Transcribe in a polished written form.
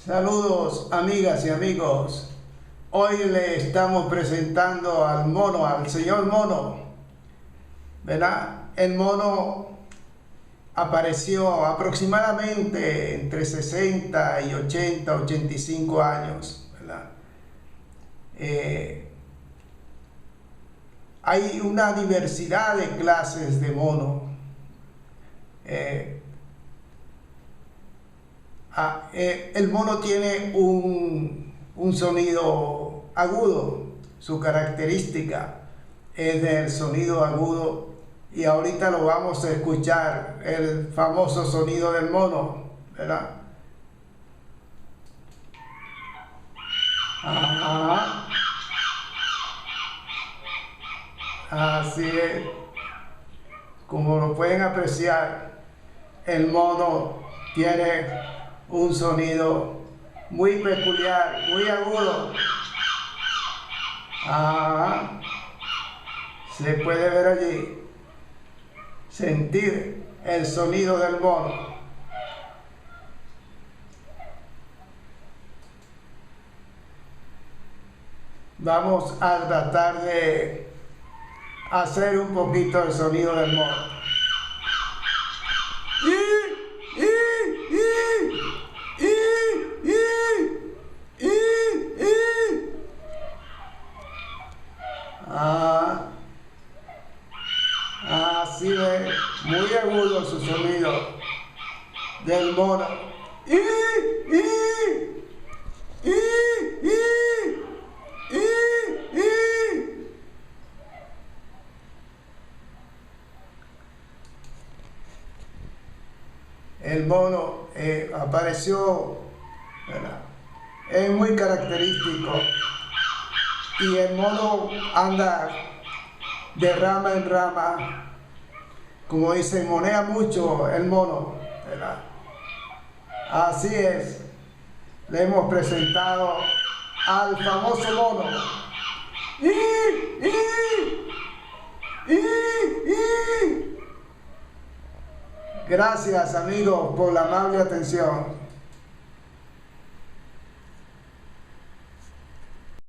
Saludos amigas y amigos. Hoy le estamos presentando al mono, al señor mono, ¿verdad? El mono apareció aproximadamente entre 60 y 80, 85 años, ¿verdad? Hay una diversidad de clases de mono. El mono tiene un sonido agudo. Su característica es del sonido agudo, y ahorita lo vamos a escuchar, el famoso sonido del mono, ¿verdad? Ajá. Así es. Como lo pueden apreciar, el mono tiene un sonido muy peculiar, muy agudo. Se puede ver allí, sentir el sonido del mono. Vamos a tratar de hacer un poquito el sonido del mono. Así es, muy agudo su sonido del mono. El mono apareció, ¿verdad? Es muy característico, y el mono anda de rama en rama, como dicen, monea mucho el mono, ¿verdad? Así es, le hemos presentado al famoso mono. Gracias amigos por la amable atención.